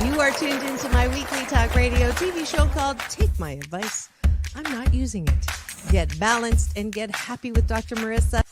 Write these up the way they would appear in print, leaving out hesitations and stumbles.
You are tuned into my weekly talk radio TV show called Take My Advice. I'm not using it. Get balanced and get happy with Dr. Marissa.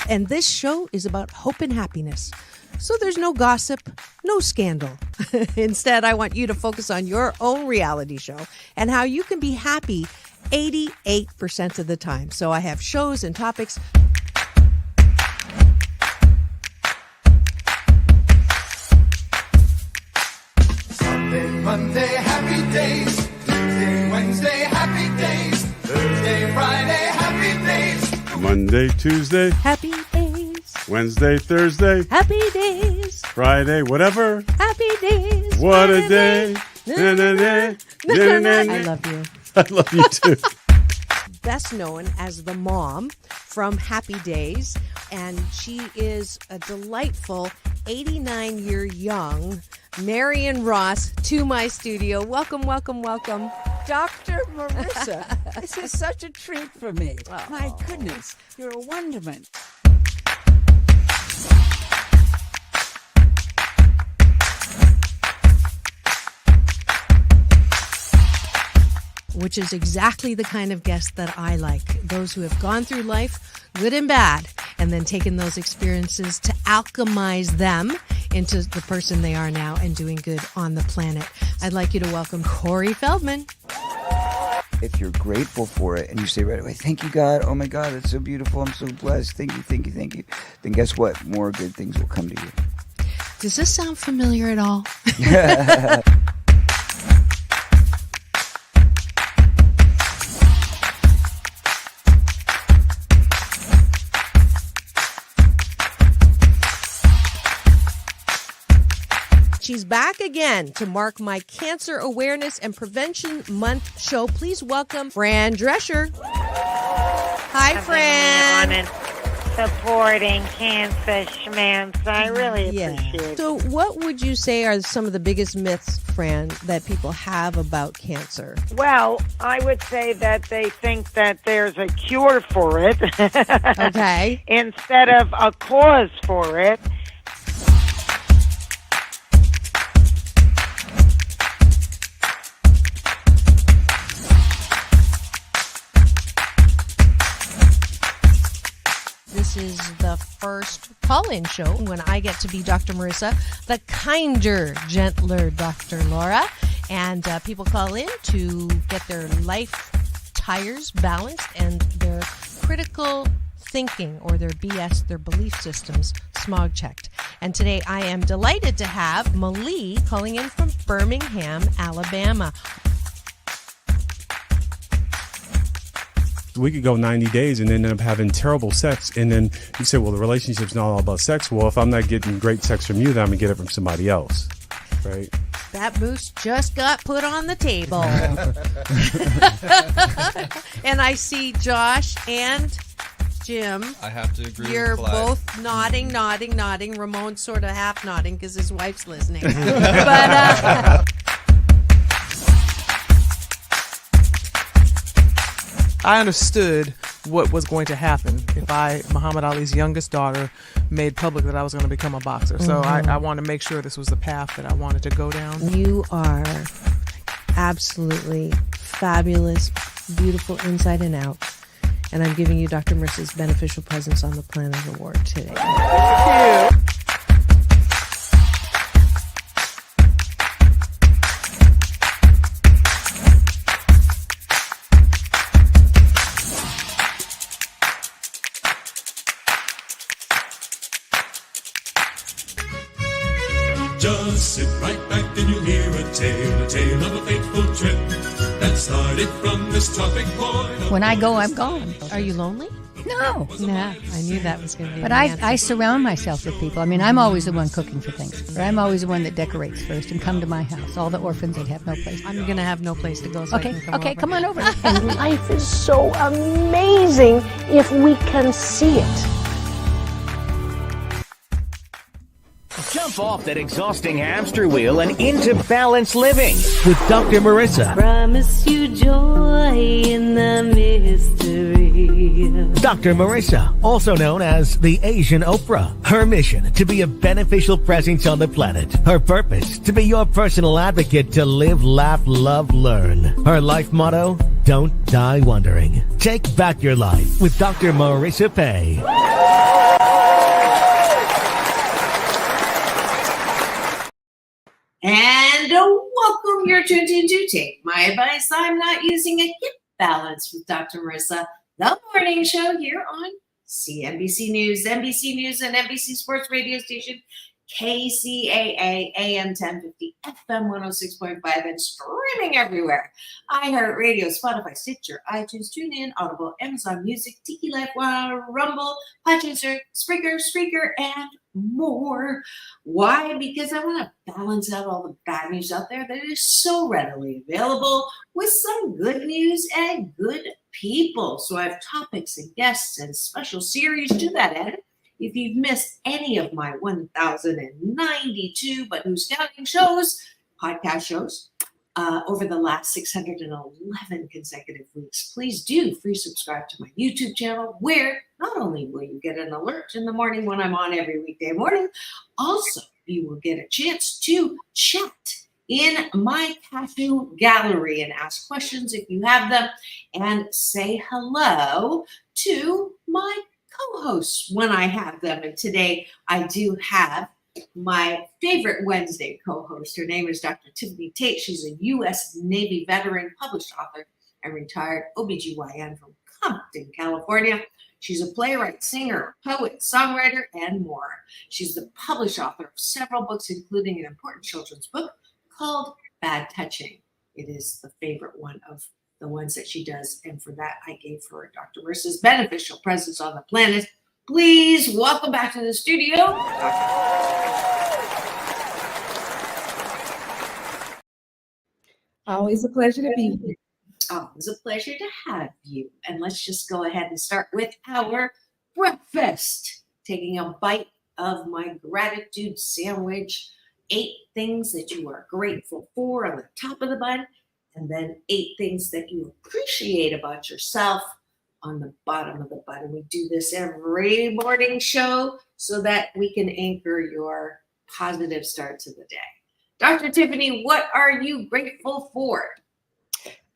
And this show is about hope and happiness. So there's no gossip, no scandal. Instead, I want you to focus on your own reality show and how you can be happy 88% of the time. So I have shows and topics. Sunday, Monday, happy days. Tuesday, Wednesday, happy days. Thursday, Friday, happy days. Monday, Tuesday, Happy days. Wednesday, Thursday, Happy days. Friday, whatever. Happy days. What a day. Na, na, na, na, na, na. I love you. I love you too. Best known as the mom from Happy Days, and she is a delightful 89-year young Marion Ross to my studio. Welcome, welcome, welcome. Dr. Marissa, this is such a treat for me. Oh. My goodness, you're a wonderment. Which is exactly the kind of guest that I like. Those who have gone through life, good and bad, and then taken those experiences to alchemize them into the person they are now and doing good on the planet. I'd like you to welcome Corey Feldman. If you're grateful for it and you say right away, thank you, God. Oh, my God, that's so beautiful. I'm so blessed. Thank you, thank you, thank you. Then guess what? More good things will come to you. Does this sound familiar at all? She's back again to mark my Cancer Awareness and Prevention Month show. Please welcome Fran Drescher. Hi, Fran. On and supporting cancer schmance. I really appreciate it. So what would you say are some of the biggest myths, Fran, that people have about cancer? Well, I would say that they think that there's a cure for it. Okay. Instead of a cause for it. This is the first call-in show when I get to be Dr. Marissa, the kinder, gentler Dr. Laura. And people call in to get their life tires balanced and their critical thinking or their BS, their belief systems, smog checked. And today I am delighted to have Malie calling in from Birmingham, Alabama. We could go 90 days and end up having terrible sex. And then you say, well, the relationship's not all about sex. Well, if I'm not getting great sex from you, then I'm going to get it from somebody else. Right? That moose just got put on the table. And I see Josh and Jim. I have to agree You're with Clyde. both nodding. Ramon's sort of half nodding because his wife's listening. But I understood what was going to happen if Muhammad Ali's youngest daughter, made public that I was going to become a boxer. So I wanted to make sure this was the path that I wanted to go down. you are absolutely fabulous, beautiful inside and out. And I'm giving you Dr. Marissa's Beneficial Presence on the Planet Award today. Thank you. Just sit right back and you'll hear a tale of a fateful trip that started from this tropic point. When I go, I'm gone. Are you lonely? No. Yeah, I knew that was going to be But the answer. I surround myself with people. I mean, I'm always the one cooking for things. Or I'm always the one that decorates first and come to my house. All the orphans that have no place. I'm going to have no place to go, so I Okay, can come okay, over. come on over. And life is so amazing if we can see it. Jump off that exhausting hamster wheel and into balanced living with Dr. Marissa. Promise you joy in the mystery. Dr. Marissa, also known as the Asian Oprah. Her mission, to be a beneficial presence on the planet. Her purpose, to be your personal advocate to live, laugh, love, learn. Her life motto, don't die wondering. Take back your life with Dr. Marissa Pay. And welcome. You're tuned into Take My Advice. I'm not using a hip balance with Dr. Marissa, the morning show here on CNBC News, NBC News, and NBC Sports radio station, KCAA, AM 1050, FM 106.5, and streaming everywhere. iHeartRadio, Spotify, Stitcher, iTunes, TuneIn, Audible, Amazon Music, Tiki Life, Rumble, Podchaser, Spreaker, and more. Why? Because I want to balance out all the bad news out there that is so readily available with some good news and good people. So I have topics and guests and special series to that end. If you've missed any of my 1,092, but who's counting shows, podcast shows, over the last 611 consecutive weeks, please do free subscribe to my YouTube channel, where not only will you get an alert in the morning when I'm on every weekday morning, also you will get a chance to chat in my cashew gallery and ask questions if you have them, and say hello to my co-hosts when I have them. And today I do have my favorite Wednesday co-host. Her name is Dr. Tiffanie Tate. She's a U.S. Navy veteran, published author, and retired OBGyn from Compton, California. She's a playwright, singer, poet, songwriter, and more. She's the published author of several books, including an important children's book called Bad Touching. It is the favorite one of the ones that she does, and for that I gave her Dr. Marissa's beneficial presence on the planet. Please welcome back to the studio, Always a pleasure to be here. Oh, it was a pleasure to have you. And let's just go ahead and start with our breakfast. Taking a bite of my gratitude sandwich. 8 things that you are grateful for on the top of the bun, and then 8 things that you appreciate about yourself on the bottom of the bun. We do this every morning show so that we can anchor your positive start to the day. Dr. Tiffanie, what are you grateful for?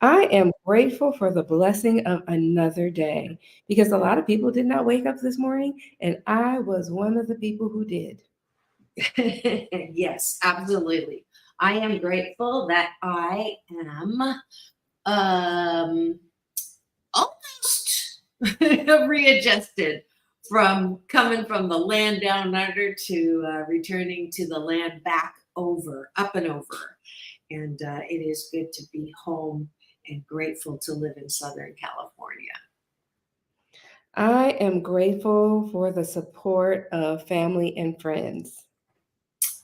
I am grateful for the blessing of another day, because a lot of people did not wake up this morning, and I was one of the people who did. Yes, absolutely. I am grateful that I am almost readjusted from coming from the land down under to returning to the land back over, up and over. And it is good to be home and grateful to live in Southern California. I am grateful for the support of family and friends.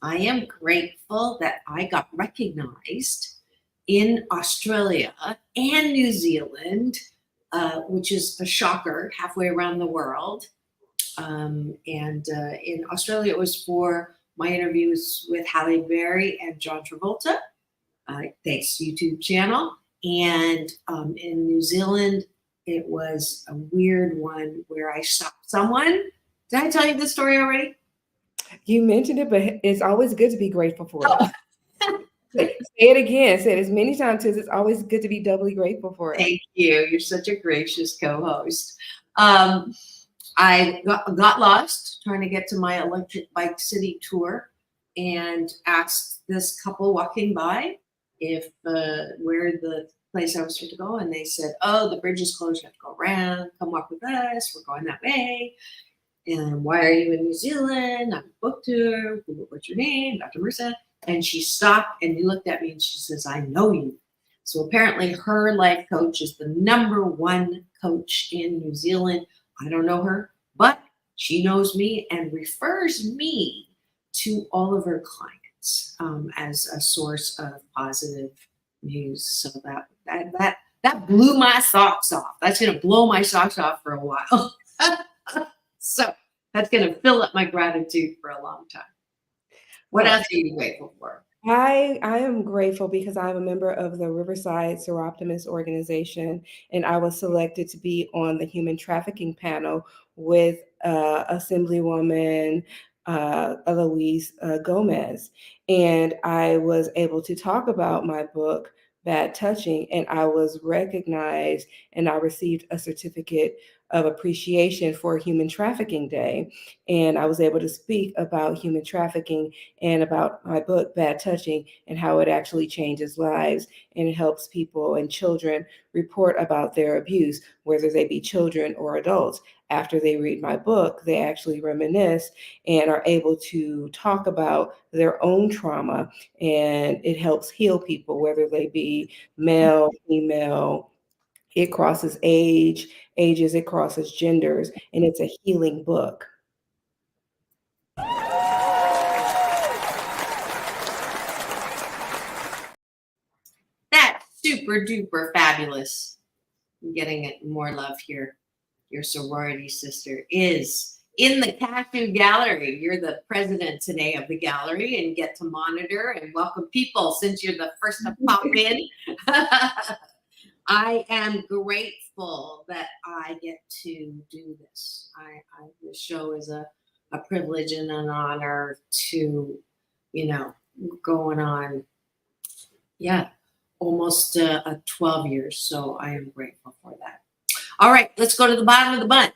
I am grateful that I got recognized in Australia and New Zealand, which is a shocker, halfway around the world. And in Australia, it was for my interviews with Halle Berry and John Travolta, thanks YouTube channel. And in New Zealand, it was a weird one where I stopped someone. Did I tell you this story already? You mentioned it, but it's always good to be grateful for it. Say it again. Say it as many times as it's always good to be doubly grateful for it. Thank you. You're such a gracious co-host. I got lost trying to get to my electric bike city tour, and asked this couple walking by if where the place I was supposed to go, and they said, "Oh, the bridge is closed. You have to go around. Come walk with us. We're going that way." And why are you in New Zealand? I'm a book tour. What's your name? Dr. Marissa. And she stopped and looked at me and she says, "I know you." So apparently her life coach is the #1 coach in New Zealand, I don't know her, but she knows me and refers me to all of her clients as a source of positive news. So that blew my socks off. That's going to blow my socks off for a while. So that's going to fill up my gratitude for a long time. What else are you grateful for? I am grateful because I'm a member of the Riverside Seroptimus organization, and I was selected to be on the human trafficking panel with Assemblywoman Eloise Gomez. And I was able to talk about my book, Bad Touching, and I was recognized and I received a certificate of appreciation for Human Trafficking Day. And I was able to speak about human trafficking and about my book, Bad Touching, and how it actually changes lives and it helps people and children report about their abuse, whether they be children or adults. After they read my book, they actually reminisce and are able to talk about their own trauma, and it helps heal people, whether they be male, female. It crosses ages, it crosses genders, and it's a healing book. That's super duper fabulous. I'm getting it more love here. Your sorority sister is in the Cashew Gallery. You're the president today of the gallery and get to monitor and welcome people since you're the first to pop in. I am grateful that I get to do this. The show is a privilege and an honor to, going on, almost 12 years. So I am grateful for that. All right, let's go to the bottom of the bun,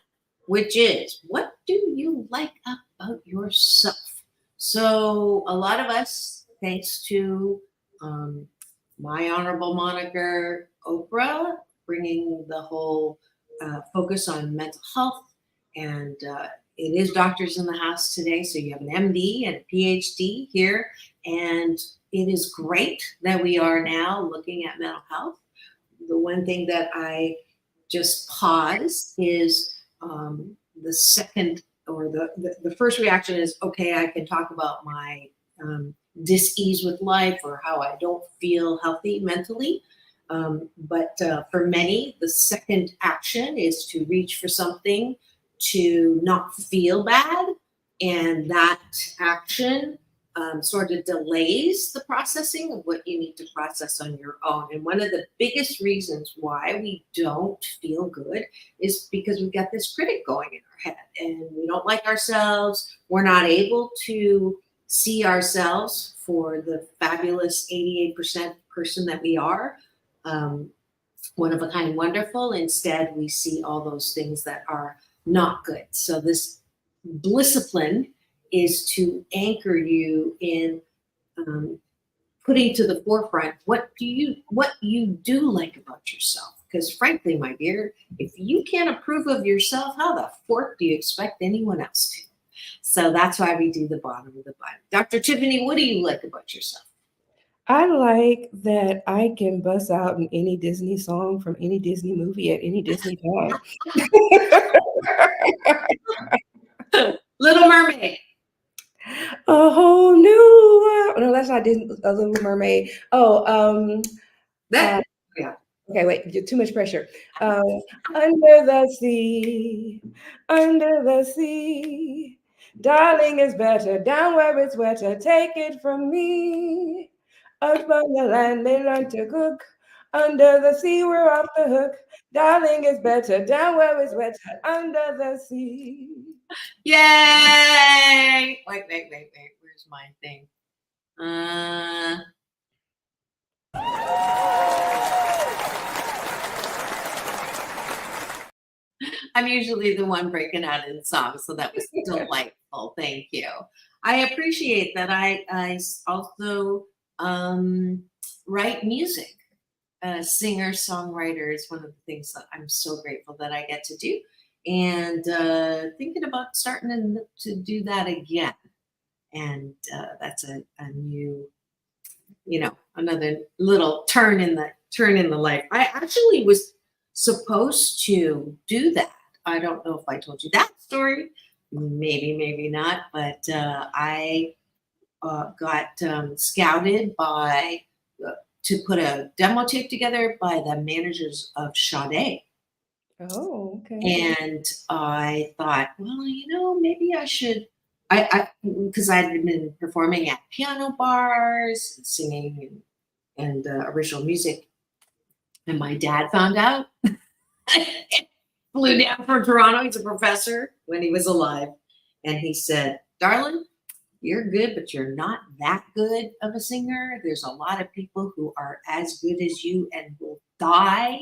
which is, what do you like about yourself? So a lot of us, thanks to my honorable moniker, Oprah, bringing the whole focus on mental health. And it is doctors in the house today. So you have an MD and a PhD here. And it is great that we are now looking at mental health. The one thing that I just pause is the second, or the first reaction is, okay, I can talk about my dis-ease with life or how I don't feel healthy mentally. But for many, the second action is to reach for something to not feel bad. And that action sort of delays the processing of what you need to process on your own. And one of the biggest reasons why we don't feel good is because we've got this critic going in our head and we don't like ourselves. We're not able to see ourselves for the fabulous 88% person that we are. One of a kind, wonderful. Instead, we see all those things that are not good. So this Blisscipline is to anchor you in putting to the forefront what you do like about yourself. Because frankly, my dear, if you can't approve of yourself, how the fork do you expect anyone else to? So that's why we do the bottom of the bun. Dr. Tiffanie, what do you like about yourself? I like that I can bust out in any Disney song from any Disney movie at any Disney time. Little Mermaid. A whole new world. No, that's not Disney. A Little Mermaid. Oh, yeah. Okay, wait. Too much pressure. Under the sea, darling is better. Down where it's wetter. Take it from me. Up on the land, they learn to cook. Under the sea, we're off the hook. Darling is better. Down where it's wetter. Under the sea. Yay! Wait. Where's my thing? I'm usually the one breaking out in songs, so that was delightful. Thank you. I appreciate that. I also write music. Singer, songwriter is one of the things that I'm so grateful that I get to do. And thinking about starting to do that again. And that's a new, another little turn in the life. I actually was supposed to do that. I don't know if I told you that story. Maybe not. But I got scouted to put a demo tape together by the managers of Sade. Oh, okay. And I thought, well, maybe I should, because I'd been performing at piano bars, and singing and original music. And my dad found out, flew down from Toronto. He's a professor when he was alive. And he said, darling, you're good, but you're not that good of a singer. There's a lot of people who are as good as you and will die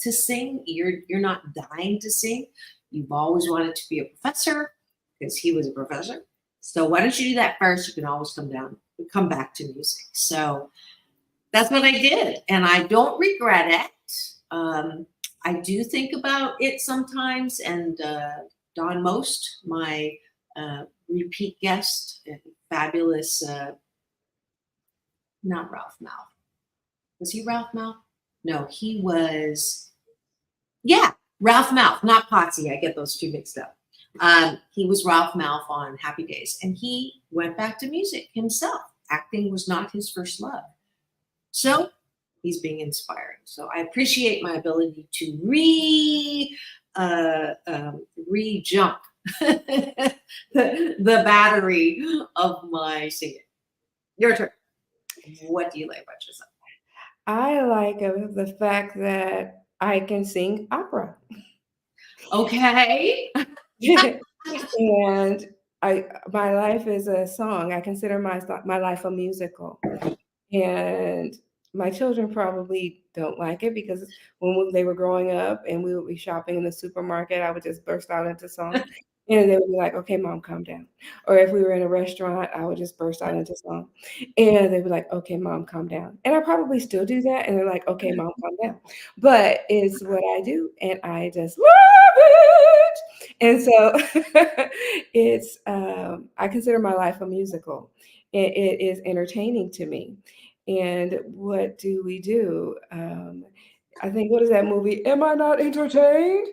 to sing. You're not dying to sing. You've always wanted to be a professor because he was a professor. So why don't you do that first? You can always come back to music. So that's what I did. And I don't regret it. I do think about it sometimes. And Don Most, my repeat guest, fabulous, not Ralph Malph. Was he Ralph Malph? No, he was, Ralph Malph, not Potsy. I get those two mixed up. He was Ralph Malph on Happy Days, and he went back to music himself. Acting was not his first love. So he's being inspiring. So I appreciate my ability to re-jump the battery of my singing. Your turn. What do you like about yourself? I like the fact that I can sing opera. Okay. And my life is a song. I consider my life a musical. And my children probably don't like it because when they were growing up and we would be shopping in the supermarket, I would just burst out into song. And they would be like, okay, Mom, calm down. Or if we were in a restaurant, I would just burst out into song. And they'd be like, okay, Mom, calm down. And I probably still do that. And they're like, okay, Mom, calm down. But it's what I do. And I just love it. And so it's, I consider my life a musical. It is entertaining to me. And what do we do? I think, what is that movie? Am I Not Entertained?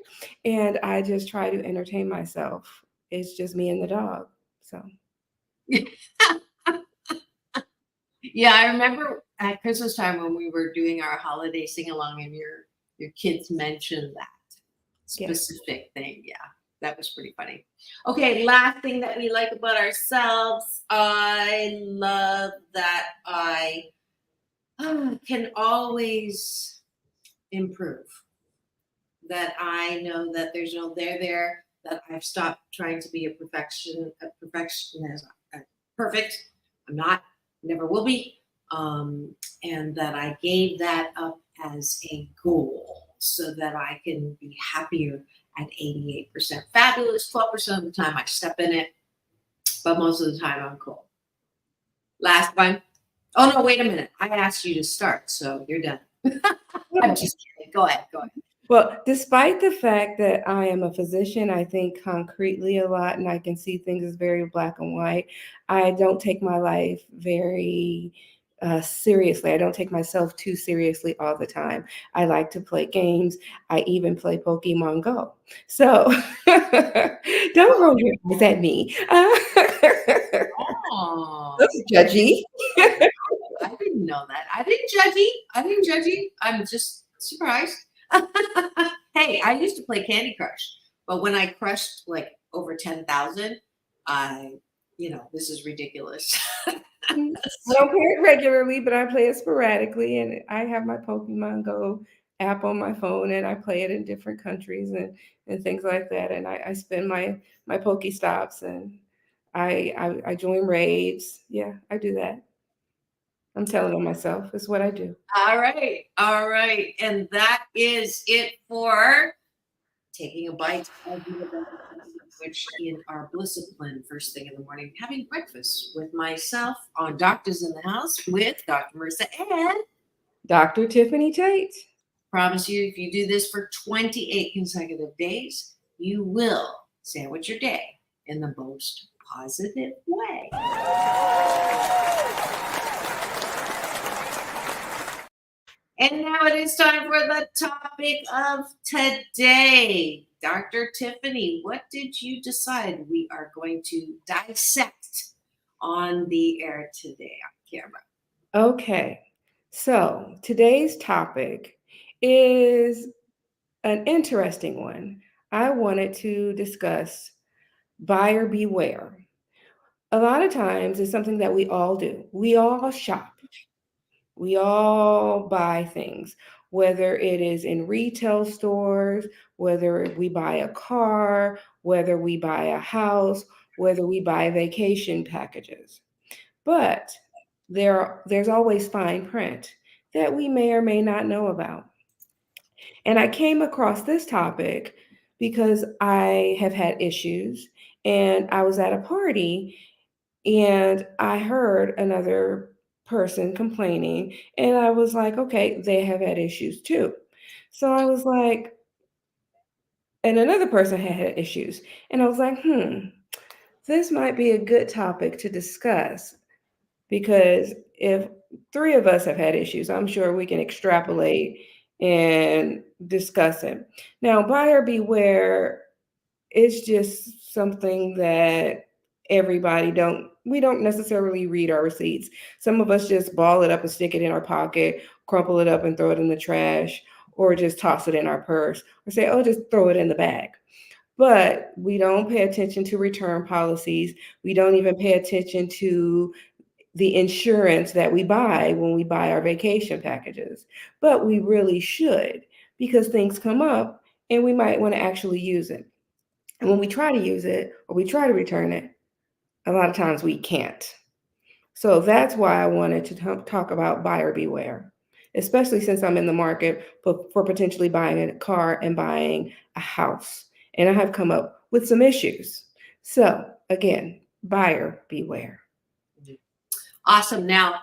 And I just try to entertain myself. It's just me and the dog. So. Yeah, I remember at Christmas time when we were doing our holiday sing-along and your kids mentioned that specific thing. Yeah, that was pretty funny. Okay, last thing that we like about ourselves. I love that I can always improve. That I know that there's no there, that I've stopped trying to be a perfectionist. Perfect. I'm not, never will be. And that I gave that up as a goal so that I can be happier at 88%. Fabulous. 12% of the time I step in it, but most of the time I'm cool. Last one. Oh no, wait a minute. I asked you to start, so you're done. I'm just kidding. Go ahead. Well, despite the fact that I am a physician, I think concretely a lot and I can see things as very black and white. I don't take my life very seriously. I don't take myself too seriously all the time. I like to play games. I even play Pokemon Go. So don't roll your eyes at me. That's judgy. I didn't know that. I didn't judge you. I'm just surprised. Hey, I used to play Candy Crush, but when I crushed like over 10,000, this is ridiculous. I don't play it regularly, but I play it sporadically, and I have my Pokemon Go app on my phone, and I play it in different countries and things like that. And I spend my Pokestops, and I join raids. Yeah, I do that. I'm telling on myself. It's what I do. All right. And that is it for taking a bite of which in our Blissipline first thing in the morning, having breakfast with myself on Doctors in the House with Dr. Marissa and Dr. Tiffanie Tate. Promise you, if you do this for 28 consecutive days, you will sandwich your day in the most positive way. And now it is time for the topic of today. Dr. Tiffanie, what did you decide we are going to dissect on the air today on camera? Okay, so today's topic is an interesting one. I wanted to discuss buyer beware. A lot of times it's something that we all do. We all shop. We all buy things, whether it is in retail stores, whether we buy a car, whether we buy a house, whether we buy vacation packages. But there's always fine print that we may or may not know about. And I came across this topic because I have had issues, and I was at a party and I heard another person complaining, and I was like, okay, they have had issues too. So I was like, and another person had issues, and I was like, this might be a good topic to discuss, because if three of us have had issues, I'm sure we can extrapolate and discuss it. Now, buyer beware is just something that we don't necessarily read our receipts. Some of us just ball it up and stick it in our pocket, crumple it up and throw it in the trash, or just toss it in our purse, or say, oh, just throw it in the bag. But we don't pay attention to return policies. We don't even pay attention to the insurance that we buy when we buy our vacation packages. But we really should, because things come up and we might want to actually use it. And when we try to use it or we try to return it, a lot of times we can't. So that's why I wanted to talk about buyer beware, especially since I'm in the market for potentially buying a car and buying a house. And I have come up with some issues. So again, buyer beware. Awesome. Now,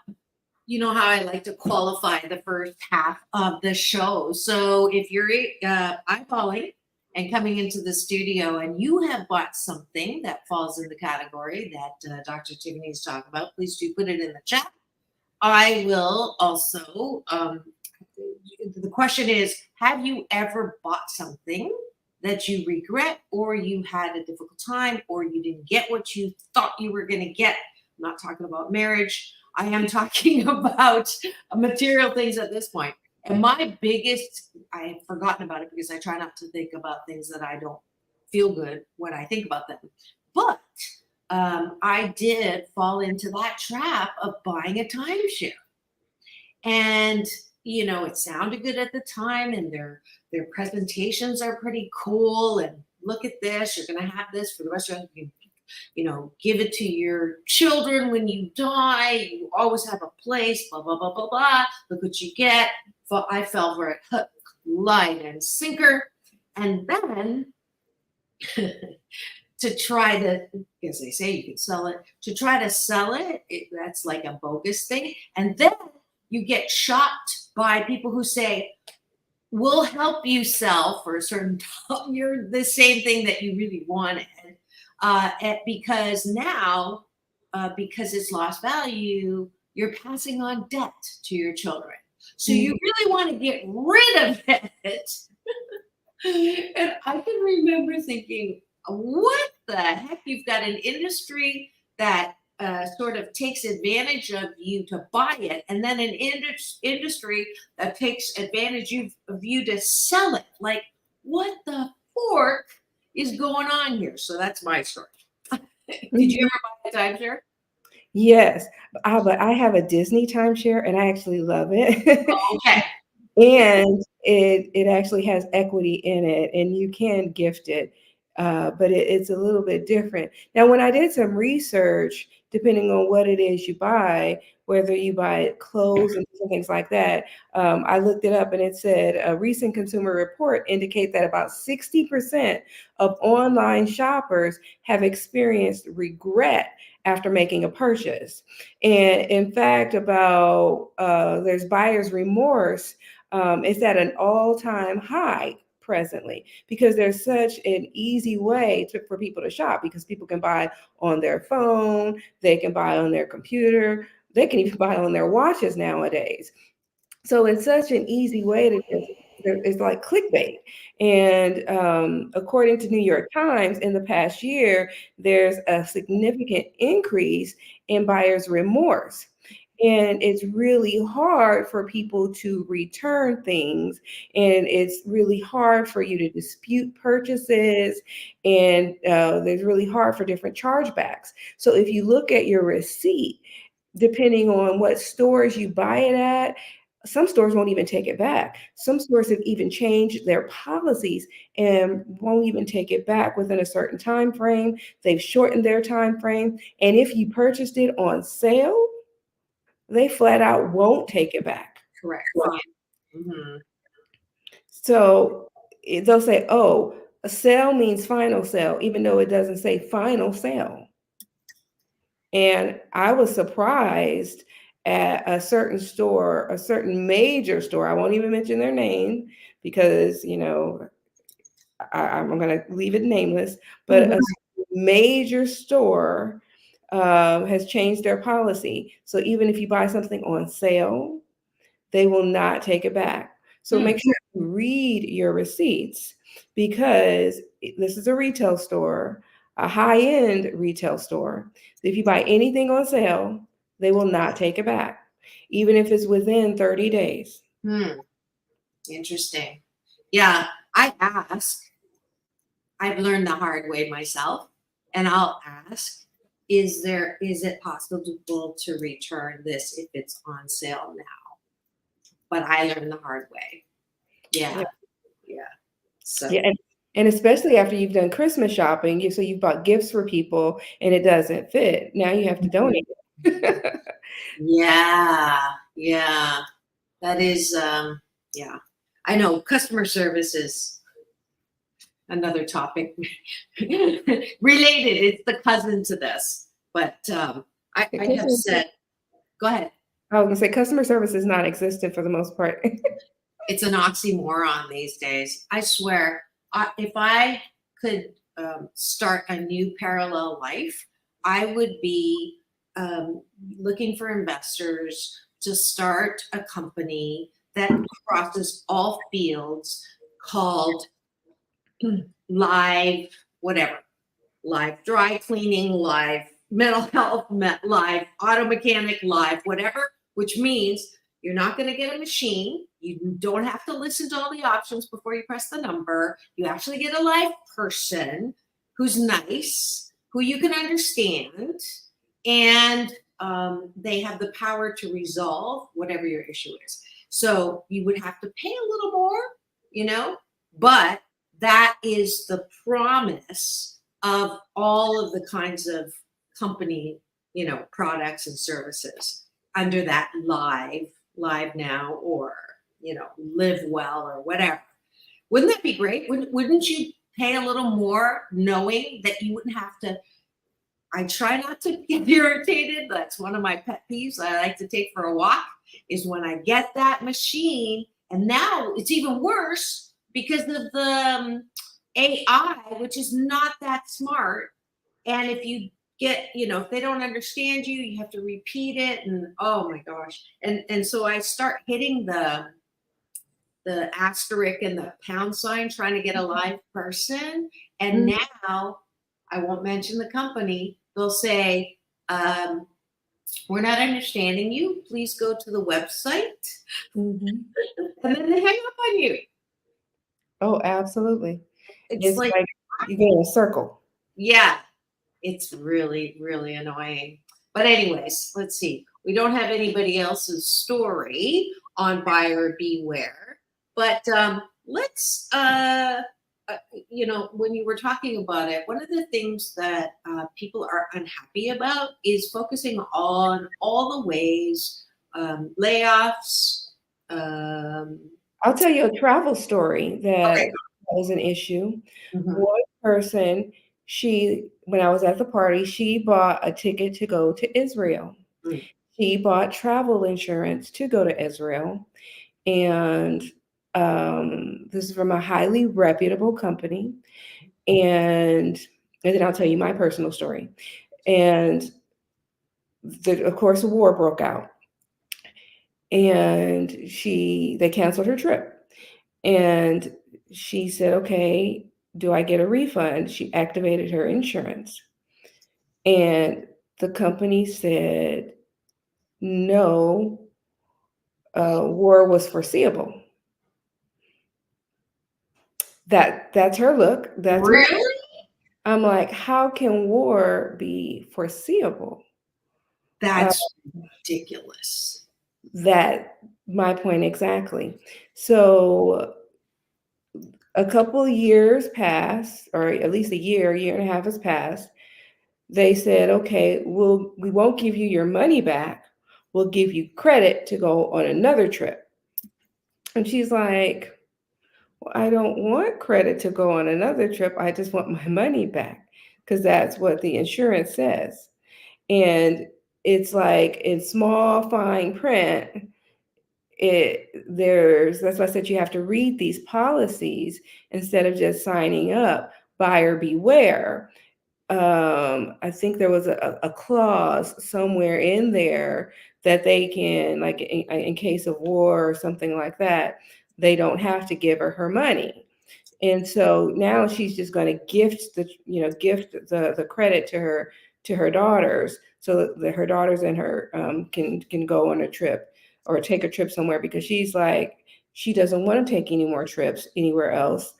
you know how I like to qualify the first half of the show. So if you're eyeballing and coming into the studio and you have bought something that falls in the category that Dr. Tiffanie is talking about, please do put it in the chat. I will also, the question is, have you ever bought something that you regret, or you had a difficult time, or you didn't get what you thought you were going to get? I'm not talking about marriage. I am talking about material things at this point. And my biggest, I've forgotten about it because I try not to think about things that I don't feel good when I think about them. But I did fall into that trap of buying a timeshare. And, you know, it sounded good at the time, and their presentations are pretty cool. And look at this, you're going to have this for the rest of your life. You know, give it to your children when you die. You always have a place, blah, blah, blah, blah, blah. Look what you get. I fell for it, hook, line, and sinker. And then to try to, as they say, you can sell it. To try to sell it, that's like a bogus thing. And then you get shocked by people who say, we'll help you sell for a certain time. You're the same thing that you really wanted. Because now, because it's lost value, you're passing on debt to your children. So you really want to get rid of it. And I can remember thinking, what the heck? You've got an industry that sort of takes advantage of you to buy it, and then an industry that takes advantage of you to sell it. Like, what the fork is going on here? So that's my story. Did you ever buy a timeshare? Yes, but I have a Disney timeshare, and I actually love it. Okay. And it actually has equity in it, and you can gift it, but it's a little bit different. Now, when I did some research, depending on what it is you buy, whether you buy clothes and things like that, I looked it up, and it said a recent consumer report indicate that about 60% of online shoppers have experienced regret after making a purchase. And in fact, there's buyer's remorse. It's at an all-time high presently, because there's such an easy way for people to shop, because people can buy on their phone, they can buy on their computer, they can even buy on their watches nowadays. So it's such an easy way to just it's like clickbait. And according to New York Times, in the past year, there's a significant increase in buyer's remorse. And it's really hard for people to return things. And it's really hard for you to dispute purchases. And there's really hard for different chargebacks. So if you look at your receipt, depending on what stores you buy it at, some stores won't even take it back. Some stores have even changed their policies and won't even take it back within a certain time frame. They've shortened their time frame. And if you purchased it on sale, they flat out won't take it back. Correct. Mm-hmm. So they'll say, oh, a sale means final sale, even though it doesn't say final sale. And I was surprised at a certain store, a certain major store. I won't even mention their name because, you know, I'm going to leave it nameless, but a major store has changed their policy. So even if you buy something on sale, they will not take it back. So make sure you read your receipts, because this is a retail store, a high-end retail store. If you buy anything on sale, they will not take it back, even if it's within 30 days. Interesting. Yeah, I ask. I've learned the hard way myself, and I'll ask, is it possible to return this if it's on sale now? But I learned the hard way. Yeah. So yeah, and especially after you've done Christmas shopping, so you've bought gifts for people and it doesn't fit. Now you have to donate it. Yeah. That is, I know customer service is another topic related. It's the cousin to this, but I have said, go ahead. I was gonna say customer service is non-existent for the most part. It's an oxymoron these days. I swear, if I could start a new parallel life, I would be looking for investors to start a company that crosses all fields called live dry cleaning, live mental health, live auto mechanic, live whatever, which means you're not going to get a machine. You don't have to listen to all the options before you press the number. You actually get a live person who's nice, who you can understand, and they have the power to resolve whatever your issue is. So you would have to pay a little more, but that is the promise of all of the kinds of company, products and services under that live now, or, live well or whatever. Wouldn't that be great? Wouldn't you pay a little more knowing that you wouldn't have to? I try not to get irritated. That's one of my pet peeves I like to take for a walk, is when I get that machine. And now it's even worse because of the AI, which is not that smart. And if you get, if they don't understand you, you have to repeat it. And oh my gosh. And so I start hitting the asterisk and the pound sign, trying to get a live person. And now, I won't mention the company, they'll say, we're not understanding you. Please go to the website. And then they hang up on you. Oh, absolutely. It's like you get in a circle. Yeah. It's really, really annoying. But anyways, let's see. We don't have anybody else's story on buyer beware. But let's, when you were talking about it, one of the things that people are unhappy about is focusing on all the ways, layoffs. I'll tell you a travel story that was an issue. One person, when I was at the party, she bought a ticket to go to Israel. She bought travel insurance to go to Israel. And this is from a highly reputable company. And then I'll tell you my personal story. And of course, the war broke out. And they canceled her trip. And she said, okay, do I get a refund? She activated her insurance. And the company said, no, war was foreseeable. That's her look. That's Really? I'm like, how can war be foreseeable? That's ridiculous. That my point exactly. So a couple of years passed, or at least a year and a half has passed. They said, okay, we won't give you your money back. We'll give you credit to go on another trip. And she's like, well, I don't want credit to go on another trip. I just want my money back, because that's what the insurance says. And it's like in small fine print, that's why I said you have to read these policies instead of just signing up. Buyer beware. I think there was a clause somewhere in there that they can, like in case of war or something like that, they don't have to give her money. And so now she's just going to gift the credit to her daughters, so that her daughters and her can go on a trip or take a trip somewhere, because she's like, she doesn't want to take any more trips anywhere else.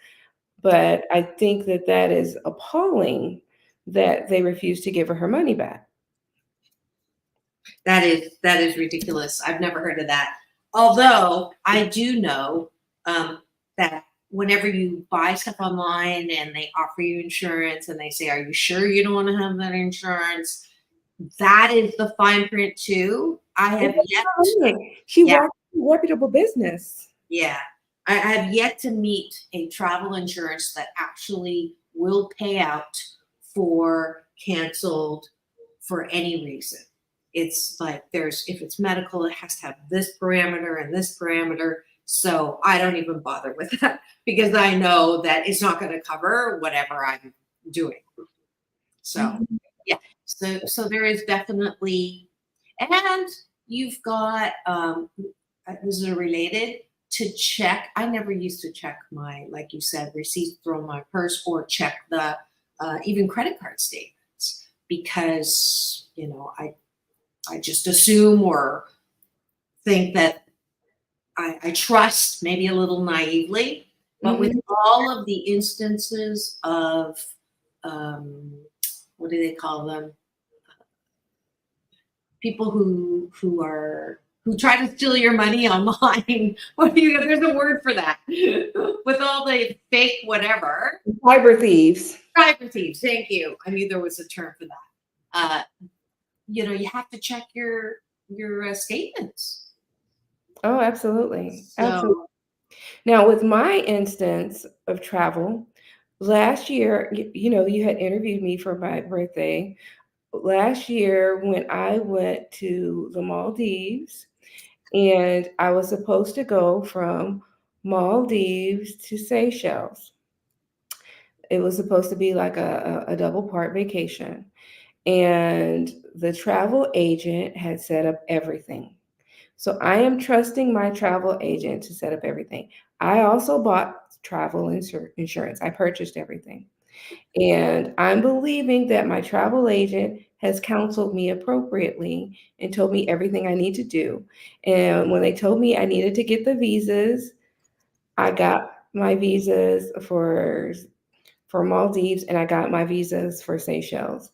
But I think that is appalling that they refuse to give her money back. That is ridiculous. I've never heard of that. Although I do know that whenever you buy stuff online and they offer you insurance and they say, are you sure you don't want to have that insurance? That is the fine print too. I have yet. She works in a reputable business. Yeah. I have yet to meet a travel insurance that actually will pay out for canceled for any reason. It's like if it's medical, it has to have this parameter and this parameter. So I don't even bother with that, because I know that it's not going to cover whatever I'm doing. So yeah, so there is definitely, and you've got, this is related, to check. I never used to check my, like you said, receipts from my purse, or check the even credit card statements, because I just assume or think that I trust, maybe a little naively, but with all of the instances of what do they call them? People who try to steal your money online. There's a word for that. With all the fake whatever. Cyber thieves. Cyber thieves. Thank you. I knew there was a term for that. You have to check your statements. Oh, absolutely. So, absolutely. Now, with my instance of travel, last year, you had interviewed me for my birthday. Last year, when I went to the Maldives, and I was supposed to go from Maldives to Seychelles. It was supposed to be like a double part vacation. And the travel agent had set up everything. So I am trusting my travel agent to set up everything. I also bought travel insurance. I purchased everything. And I'm believing that my travel agent has counseled me appropriately and told me everything I need to do. And when they told me I needed to get the visas, I got my visas for Maldives, and I got my visas for Seychelles.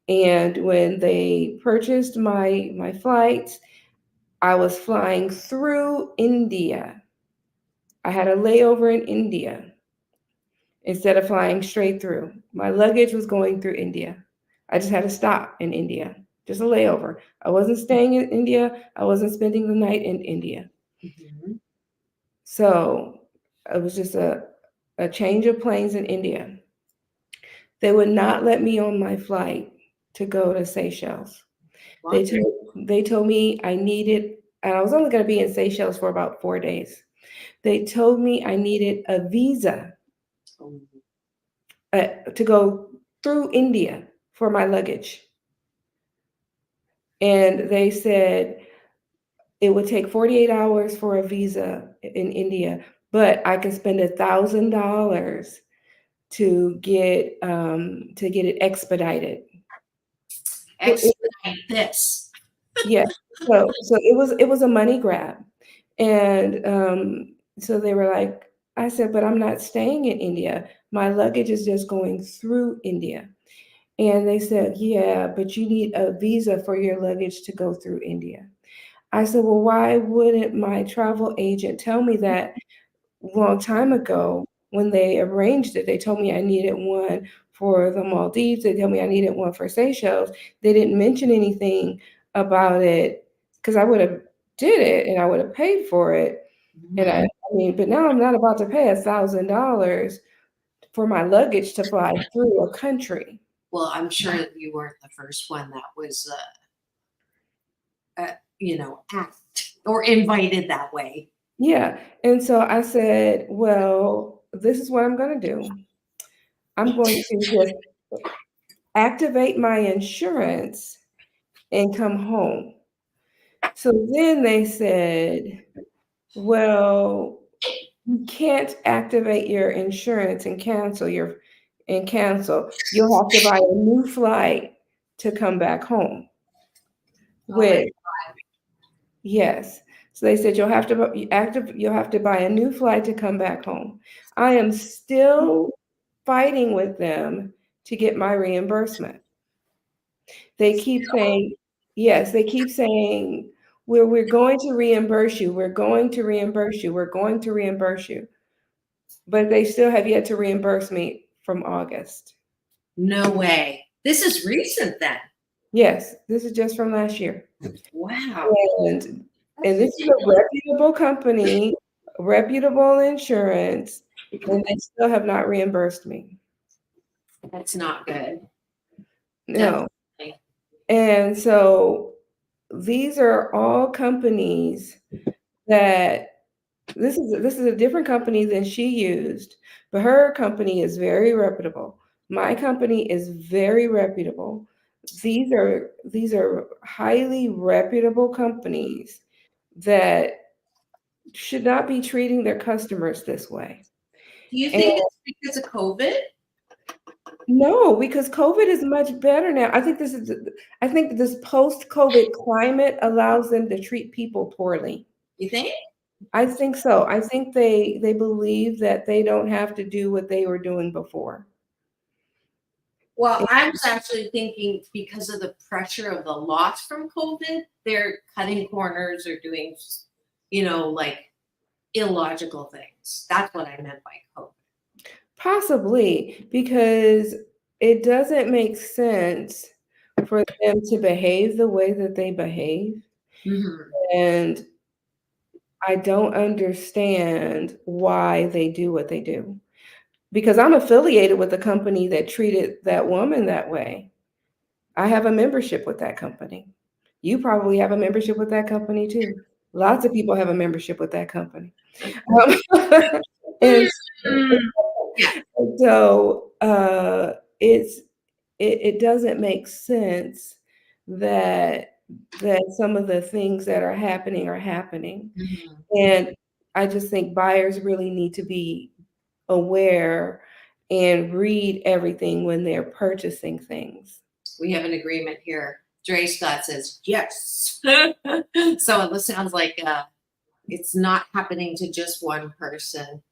And when they purchased my flights, I was flying through India. I had a layover in India instead of flying straight through. My luggage was going through India. I just had to stop in India, just a layover. I wasn't staying in India. I wasn't spending the night in India. Mm-hmm. So it was just a change of planes in India. They would not let me on my flight to go to Seychelles. Wow. They told me I needed, and I was only going to be in Seychelles for about 4 days. They told me I needed a visa to go through India for my luggage. And they said it would take 48 hours for a visa in India, but I can spend $1,000 to get it expedited. Expedite this. Yeah. So it was a money grab. And so they were like, I said, but I'm not staying in India. My luggage is just going through India. And they said, yeah, but you need a visa for your luggage to go through India. I said, well, why wouldn't my travel agent tell me that a long time ago when they arranged it? They told me I needed one for the Maldives. They told me I needed one for Seychelles. They didn't mention anything about it because I would have did it and I would have paid for it. And I mean, but now I'm not about to pay $1,000 for my luggage to fly through a country. Well, I'm sure that you weren't the first one that was, asked or invited that way. Yeah. And so I said, well, this is what I'm going to do. I'm going to just activate my insurance and come home. So then they said, well, you can't activate your insurance and cancel. You'll have to buy a new flight to come back home. Yes. So they said you'll have to buy a new flight to come back home. I am still fighting with them to get my reimbursement. They keep saying, yes, they keep saying, we're going to reimburse you. We're going to reimburse you. We're going to reimburse you. But they still have yet to reimburse me from August. No way. This is recent then. Yes, this is just from last year. Wow. And this is a reputable company, reputable insurance, and they still have not reimbursed me. That's not good. No. Definitely. And so these are all companies that this is a different company than she used, but her company is very reputable. My company is very reputable. These are highly reputable companies that should not be treating their customers this way. Do you think it's because of COVID? No, because COVID is much better now. I think this post-COVID climate allows them to treat people poorly. You think? I think so. I think they believe that they don't have to do what they were doing before. Well, I was actually thinking because of the pressure of the loss from COVID, they're cutting corners or doing, like illogical things. That's what I meant by COVID. Possibly, because it doesn't make sense for them to behave the way that they behave. Mm-hmm. And I don't understand why they do what they do. Because I'm affiliated with a company that treated that woman that way. I have a membership with that company. You probably have a membership with that company too. Lots of people have a membership with that company. And so it doesn't make sense that some of the things that are happening. Mm-hmm. And I just think buyers really need to be aware and read everything when they're purchasing things. We have an agreement here. Dre Scott says yes. So it sounds like it's not happening to just one person.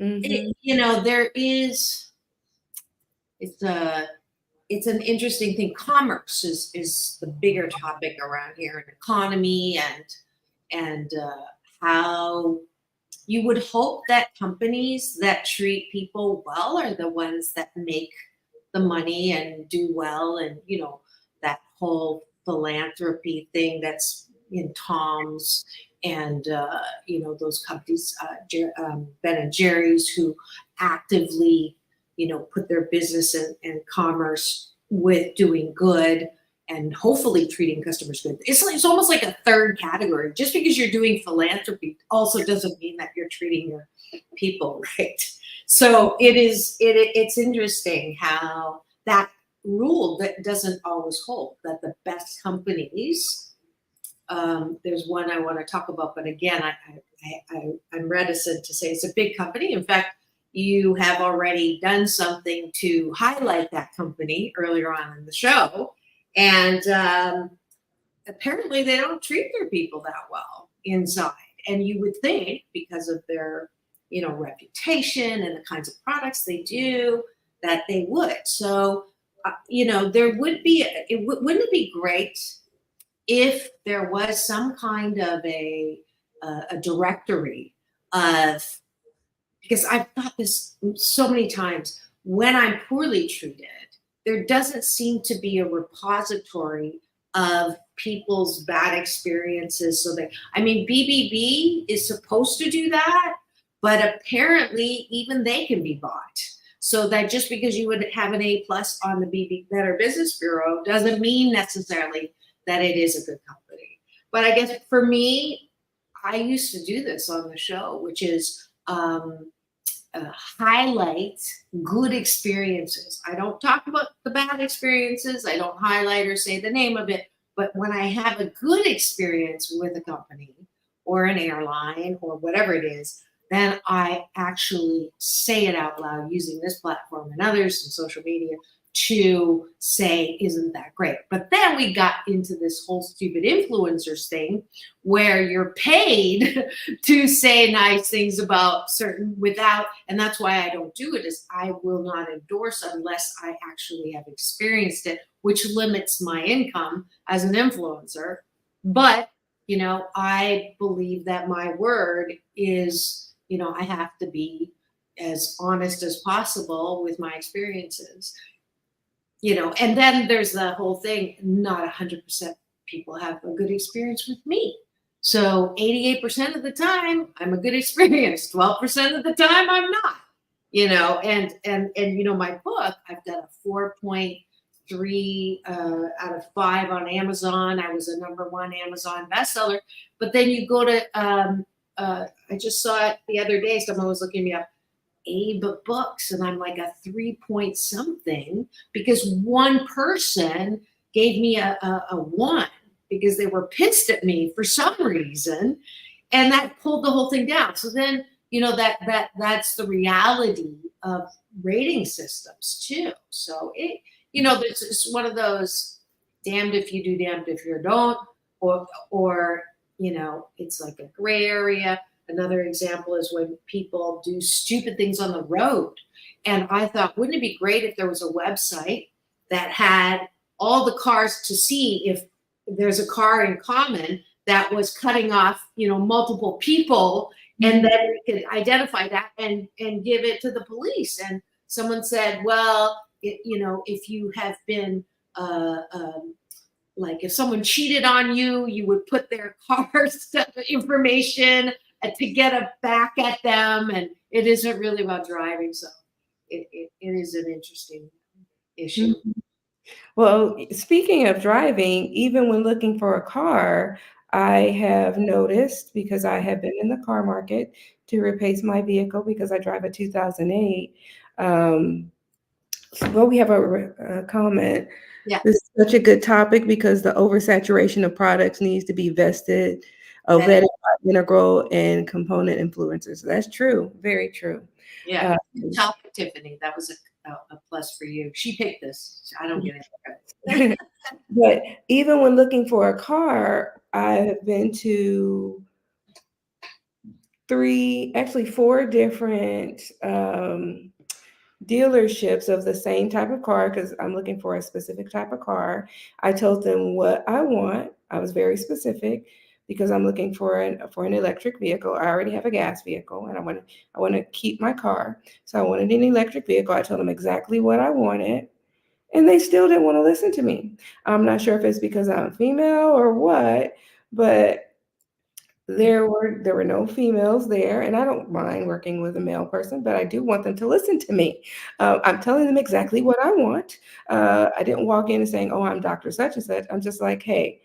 Mm-hmm. There is. It's an interesting thing. Commerce is the bigger topic around here, and economy and how you would hope that companies that treat people well are the ones that make the money and do well, and that whole philanthropy thing that's in Tom's and those companies, Ben and Jerry's, who actively put their business and commerce with doing good and hopefully treating customers good. It's almost like a third category. Just because you're doing philanthropy also doesn't mean that you're treating your people right. So it's interesting how that rule that doesn't always hold, that the best companies, there's one I want to talk about, but again, I'm reticent to say it's a big company. In fact, you have already done something to highlight that company earlier on in the show. And apparently they don't treat their people that well inside. And you would think because of their, reputation and the kinds of products they do, that they would. So, there would be, wouldn't it be great if there was some kind of a directory of, because I've thought this so many times, when I'm poorly treated, there doesn't seem to be a repository of people's bad experiences. So BBB is supposed to do that, but apparently even they can be bought. So that just because you would have an A+ on the Better Business Bureau doesn't mean necessarily that it is a good company. But I guess for me, I used to do this on the show, which is highlight good experiences. I don't talk about the bad experiences. I don't highlight or say the name of it. But when I have a good experience with a company or an airline or whatever it is, then I actually say it out loud using this platform and others and social media to say, isn't that great? But then we got into this whole stupid influencers thing where you're paid to say nice things about certain and that's why I don't do it, is I will not endorse unless I actually have experienced it, which limits my income as an influencer. But, I believe that my word is, I have to be as honest as possible with my experiences. And then there's the whole thing, not 100% people have a good experience with me. So 88% of the time, I'm a good experience. 12% of the time, I'm not, and my book, I've got a 4.3 out of 5 on Amazon. I was a number 1 Amazon bestseller. But then you go to, I just saw it the other day, someone was looking me up, Abe Books, and I'm like a 3 point something because one person gave me a 1 because they were pissed at me for some reason, and that pulled the whole thing down. So then that's the reality of rating systems too. So it's one of those damned if you do, damned if you don't, or it's like a gray area. Another example is when people do stupid things on the road. And I thought, wouldn't it be great if there was a website that had all the cars to see if there's a car in common that was cutting off, multiple people, and then we could identify that and give it to the police. And someone said, well, if you have been, like if someone cheated on you, you would put their car's information to get back at them, and it isn't really about driving. So it is an interesting issue. Mm-hmm. Well, speaking of driving, even when looking for a car, I have noticed, because I have been in the car market to replace my vehicle because I drive a 2008. We have a comment. Yeah. This is such a good topic because the oversaturation of products needs to be vetted by integral and component influencers. That's true. Very true. Yeah. Good topic, Tiffany. That was a plus for you. She picked this. I don't get it. But even when looking for a car, I have been to 4 different dealerships of the same type of car because I'm looking for a specific type of car. I told them what I want. I was very specific because I'm looking for an electric vehicle. I already have a gas vehicle, and I want to keep my car. So I wanted an electric vehicle. I told them exactly what I wanted, and they still didn't want to listen to me. I'm not sure if it's because I'm female or what, but there were no females there, and I don't mind working with a male person, but I do want them to listen to me. I'm telling them exactly what I want. I didn't walk in and saying, "Oh, I'm Dr. Such and Such." I'm just like, "Hey,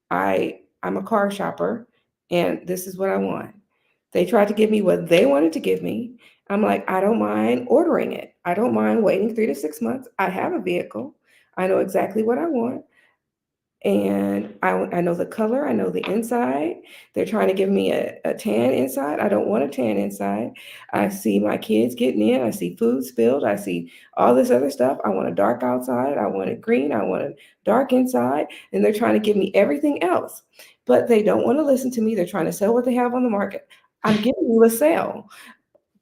I'm a car shopper, and this is what I want." They tried to give me what they wanted to give me. I'm like, I don't mind ordering it. I don't mind waiting 3 to 6 months. I have a vehicle. I know exactly what I want. And I know the color, I know the inside. They're trying to give me a tan inside. I don't want a tan inside. I see my kids getting in. I see food spilled. I see all this other stuff. I want a dark outside. I want it green. I want a dark inside. And they're trying to give me everything else. But they don't want to listen to me. They're trying to sell what they have on the market. I'm giving you a sale,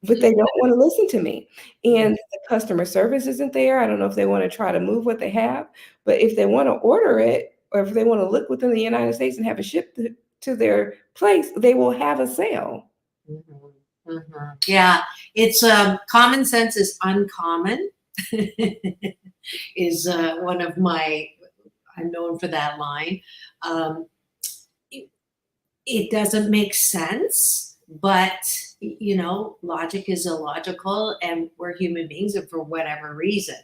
but they don't want to listen to me. And the customer service isn't there. I don't know if they want to try to move what they have, but if they want to order it, or if they want to look within the United States and have it shipped to their place, they will have a sale. Yeah, it's common sense is uncommon is one of my, I'm known for that line. It doesn't make sense, but you know, logic is illogical, and we're human beings, and for whatever reason,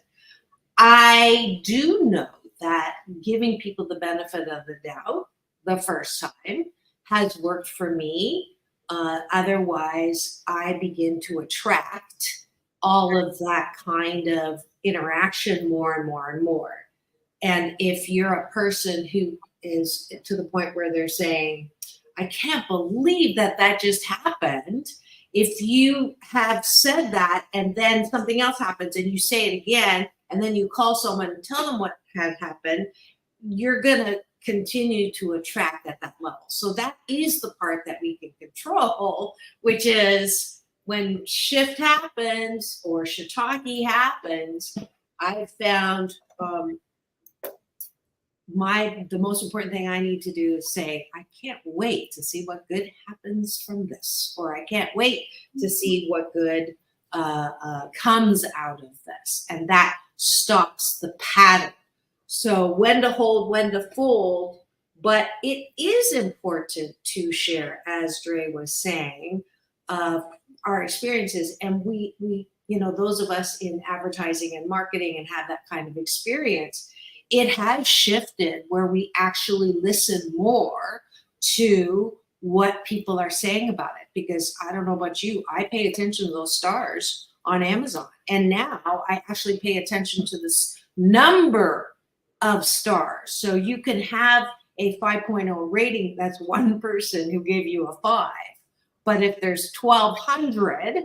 I do know that giving people the benefit of the doubt the first time has worked for me. Otherwise, I begin to attract all of that kind of interaction more and more and more. And if you're a person who is to the point where they're saying, I can't believe that that just happened. If you have said that and then something else happens and you say it again, and then you call someone and tell them what had happened, you're going to continue to attract at that level. So that is the part that we can control, which is when shift happens or shiitake happens, I've found the most important thing I need to do is say, I can't wait to see what good happens from this, or I can't wait to see what good comes out of this. And that stops the pattern. So when to hold, when to fold, but it is important to share, as Dre was saying, our experiences. And we, you know, those of us in advertising and marketing and have that kind of experience, it has shifted where we actually listen more to what people are saying about it. Because I don't know about you, I pay attention to those stars on Amazon. And now I actually pay attention to this number of stars. So you can have a 5.0 rating. That's one person who gave you a 5. But if there's 1,200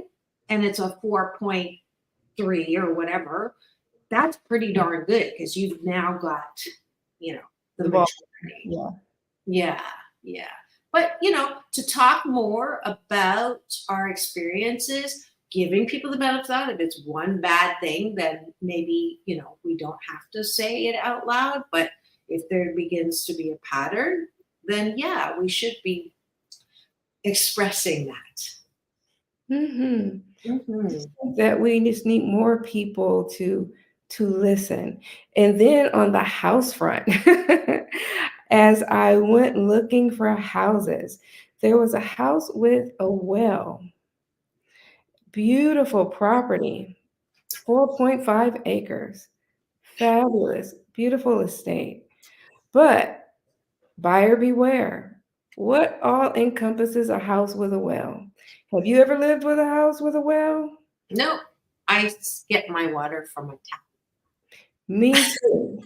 and it's a 4.3 or whatever, that's pretty darn good, because you've now got, you know, the majority. Yeah. But, you know, to talk more about our experiences, giving people the benefit of the doubt. If it's one bad thing, then maybe, you know, we don't have to say it out loud. But if there begins to be a pattern, then yeah, we should be expressing that. That we just need more people to listen. And then on the house front, as I went looking for houses, there was a house with a well. Beautiful property, 4.5 acres, fabulous, beautiful estate. But buyer beware. What all encompasses a house with a well? Have you ever lived with a house with a well? No, I get my water from a tap. Me too.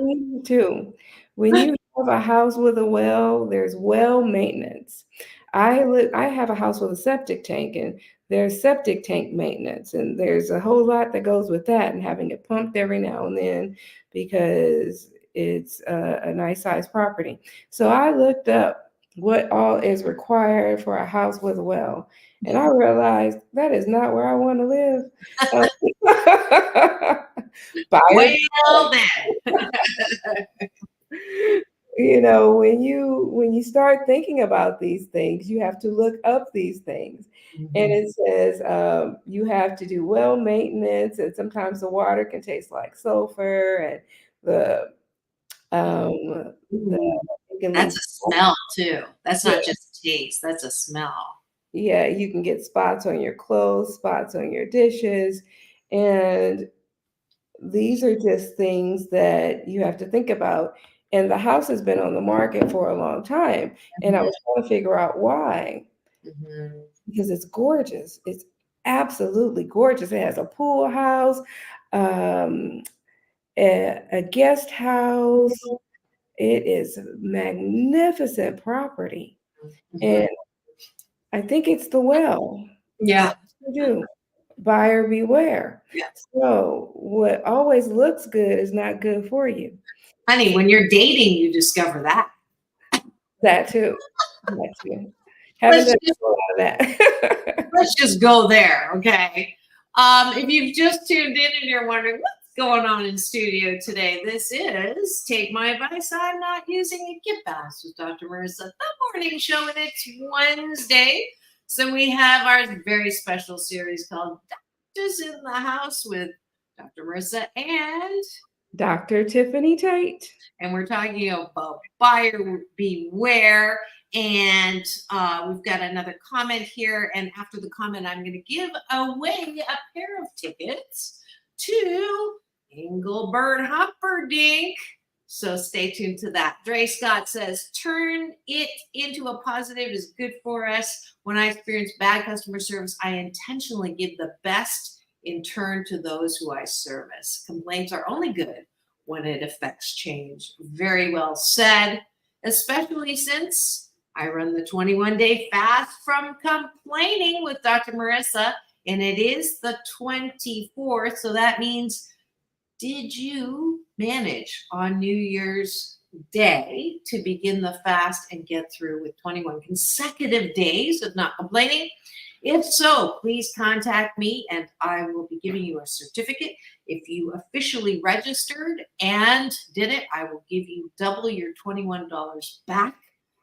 Me too. When you have a house with a well, there's well maintenance. I have a house with a septic tank, and there's septic tank maintenance, and there's a whole lot that goes with that, and having it pumped every now and then because it's a nice sized property. So I looked up what all is required for a house with a well, and I realized that is not where I want to live. Well then. You know, when you start thinking about these things, you have to look up these things. And it says you have to do well maintenance, and sometimes the water can taste like sulfur, and that's a smell too. That's not just taste, that's a smell. Yeah, you can get spots on your clothes, spots on your dishes, and these are just things that you have to think about. And the house has been on the market for a long time, and I was trying to figure out why. Because it's gorgeous. It's absolutely gorgeous. It has a pool house, a guest house. it is magnificent property. And I think it's the well. Yeah. You do. Buyer beware. Yes. So what always looks good is not good for you. Honey, when you're dating, you discover that. That too. That too. Haven't done a lot of that. Let's just go there, okay? If you've just tuned in and you're wondering what's going on in studio today, this is Take My Advice, I'm Not Using a Gift Pass with Dr. Marissa, the morning show, and it's Wednesday. So we have our very special series called Doctors in the House with Dr. Marissa and Dr. Tiffanie Tate. And we're talking about buyer beware. And we've got another comment here. And after the comment, I'm going to give away a pair of tickets to Engelbert Humperdinck. So stay tuned to that. Dre Scott says, turn it into a positive is good for us. When I experience bad customer service, I intentionally give the best in turn to those who I service. Complaints are only good when it affects change. Very well said, especially since I run the 21-day fast from complaining with Dr. Marissa, and it is the 24th. So that means, did you manage on New Year's Day to begin the fast and get through with 21 consecutive days of not complaining? If so, please contact me and I will be giving you a certificate. If you officially registered and did it, I will give you double your $21 back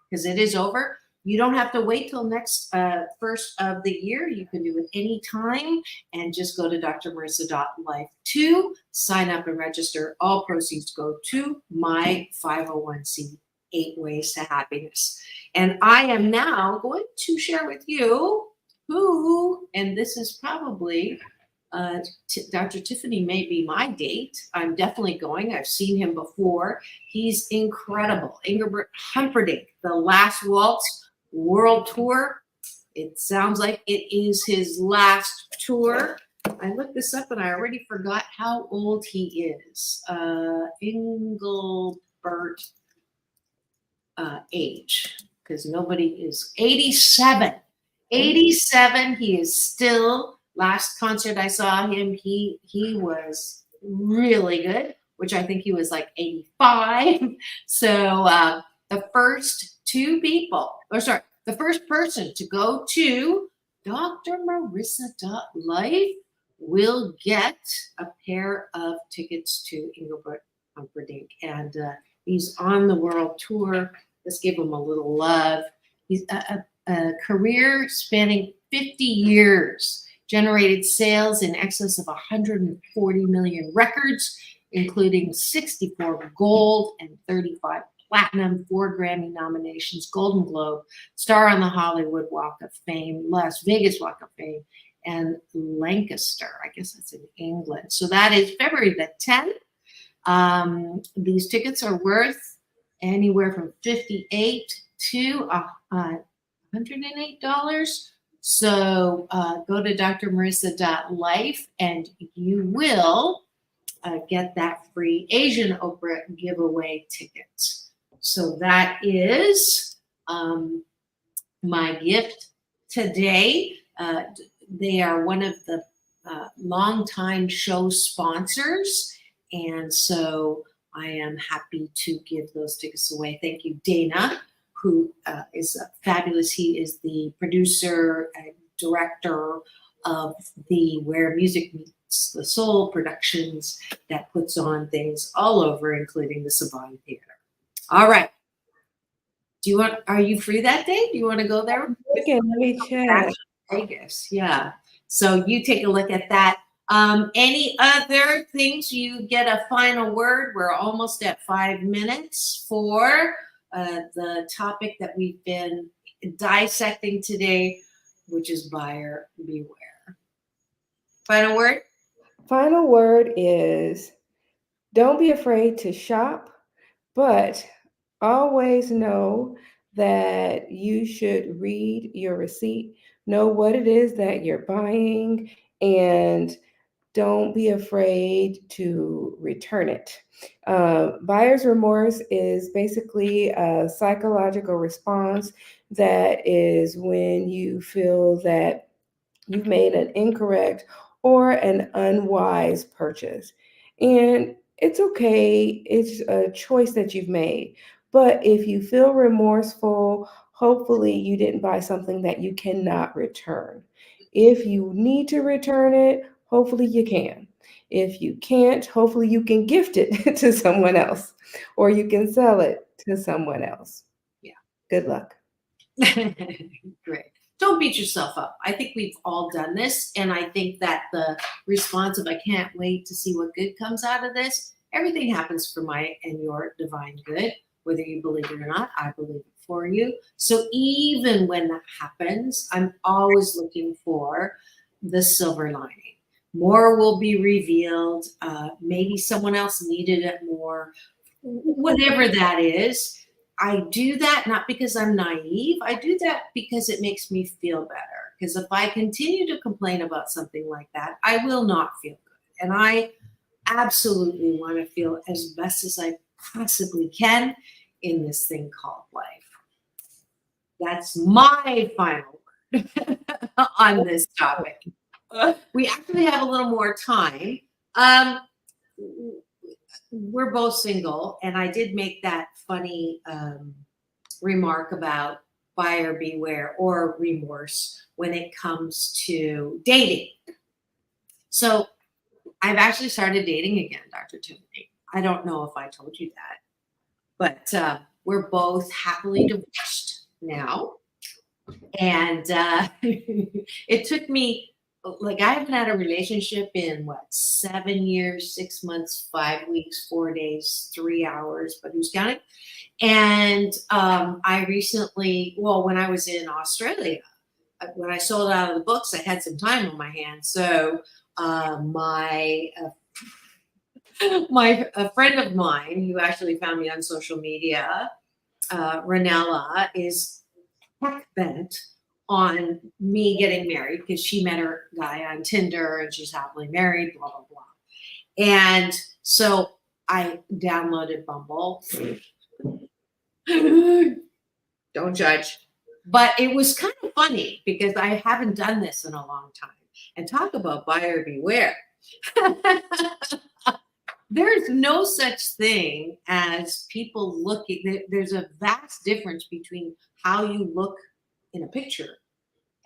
because it is over. You don't have to wait till next first of the year. You can do it anytime and just go to drmarissa.life to sign up and register. All proceeds go to my 501c 8 Ways to Happiness. And I am now going to share with you who, and this is probably Dr. Tiffanie may be my date. I'm definitely going. I've seen him before. He's incredible. Engelbert Humperdinck, The Last Waltz World Tour. It sounds like it is his last tour. I looked this up and I already forgot how old he is. Engelbert age, because nobody is 87. 87. He is still. Last concert I saw him, he was really good, which I think he was like 85. So the first the first person to go to drmarissa.life will get a pair of tickets to Engelbert Humperdinck. And he's on the world tour. Let's give him a little love. He's a career spanning 50 years. Generated sales in excess of 140 million records, including 64 gold and 35 platinum, 4 Grammy nominations, Golden Globe, star on the Hollywood Walk of Fame, Las Vegas Walk of Fame, and Lancaster. I guess that's in England. So that is February the 10th. These tickets are worth anywhere from $58 to $108. So go to drmarissa.life and you will get that free Asian Oprah giveaway tickets. So that is my gift today. They are one of the longtime show sponsors. And so I am happy to give those tickets away. Thank you, Dana, who is fabulous. He is the producer and director of the Where Music Meets the Soul productions that puts on things all over, including the Savant Theater. All right. Are you free that day? Do you want to go there? Okay, let me check. Vegas, yeah. So you take a look at that. Any other things? You get a final word. We're almost at 5 minutes for the topic that we've been dissecting today, which is buyer beware. Final word? Final word is don't be afraid to shop, but always know that you should read your receipt, know what it is that you're buying, and don't be afraid to return it. Buyer's remorse is basically a psychological response that is when you feel that you've made an incorrect or an unwise purchase. And it's okay, it's a choice that you've made. But if you feel remorseful, hopefully you didn't buy something that you cannot return. If you need to return it, hopefully you can. If you can't, hopefully you can gift it to someone else or you can sell it to someone else. Yeah. Good luck. Great. Don't beat yourself up. I think we've all done this. And I think that the response of, I can't wait to see what good comes out of this. Everything happens for my and your divine good, whether you believe it or not. I believe it for you. So even when that happens, I'm always looking for the silver lining. More will be revealed. Maybe someone else needed it more. Whatever that is. I do that not because I'm naive. I do that because it makes me feel better. Because if I continue to complain about something like that, I will not feel good. And I absolutely want to feel as best as I possibly can in this thing called life. That's my final word on this topic. We actually have a little more time. We're both single, and I did make that funny remark about buyer beware or remorse when it comes to dating. So I've actually started dating again, Dr. Tiffanie. I don't know if I told you that, but we're both happily divorced now. And it took me, like, I haven't had a relationship in 7 years, 6 months, 5 weeks, 4 days, 3 hours, but who's counting? And I recently, when I was in Australia, when I sold out of the books, I had some time on my hands. So a friend of mine who actually found me on social media, Ranella, is heck bent on me getting married because she met her guy on Tinder and she's happily married, blah, blah, blah. And so I downloaded Bumble. Don't judge. But it was kind of funny because I haven't done this in a long time. And talk about buyer beware. There's no such thing as people looking. There's a vast difference between how you look in a picture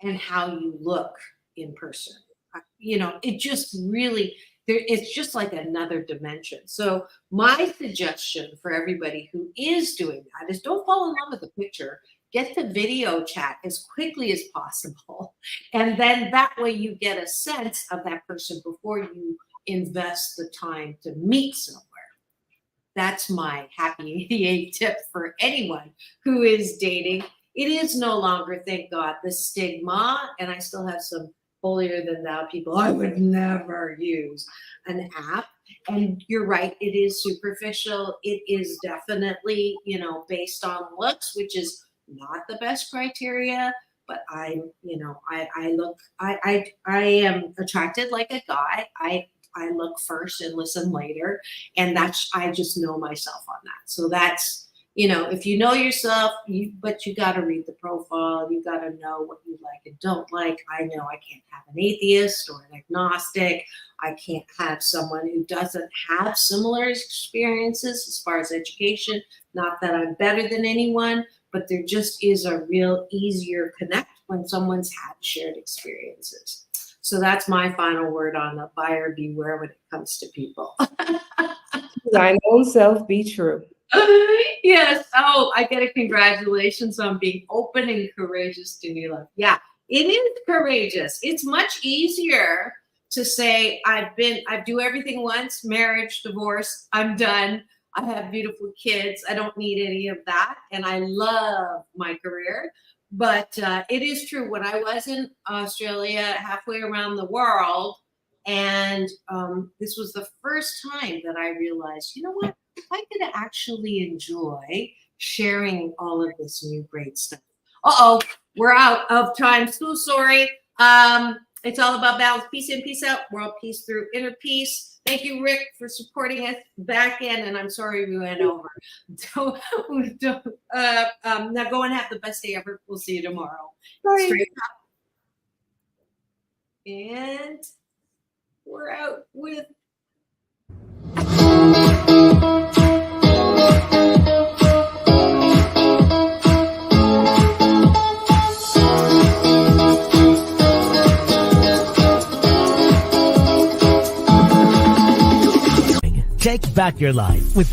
and how you look in person. It just really, it's just like another dimension. So my suggestion for everybody who is doing that is don't fall in love with the picture. Get the video chat as quickly as possible. And then that way you get a sense of that person before you invest the time to meet somewhere. That's my happy 88 tip for anyone who is dating. It is no longer, thank God, the stigma, and I still have some holier than thou people. I would never use an app. And you're right, it is superficial. It is definitely, based on looks, which is not the best criteria. But I am attracted like a guy. I look first and listen later. And I just know myself on that. So that's, if you know yourself, but you got to read the profile. You got to know what you like and don't like. I know I can't have an atheist or an agnostic. I can't have someone who doesn't have similar experiences as far as education. Not that I'm better than anyone, but there just is a real easier connect when someone's had shared experiences. So that's my final word on the buyer beware when it comes to people. Thine own self be true. Yes. Oh, I get a congratulations on being open and courageous, Danila. Yeah, it is courageous. It's much easier to say, I do everything once, marriage, divorce, I'm done. I have beautiful kids. I don't need any of that. And I love my career. But it is true. When I was in Australia, halfway around the world, and this was the first time that I realized, you know what? I could actually enjoy sharing all of this new great stuff. Uh-oh, we're out of time. So sorry. It's all about balance. Peace in, peace out. World peace through inner peace. Thank you, Rick, for supporting us back in. And I'm sorry we went over. Now go and have the best day ever. We'll see you tomorrow. Bye. Straight up. And we're out with. Take back your life with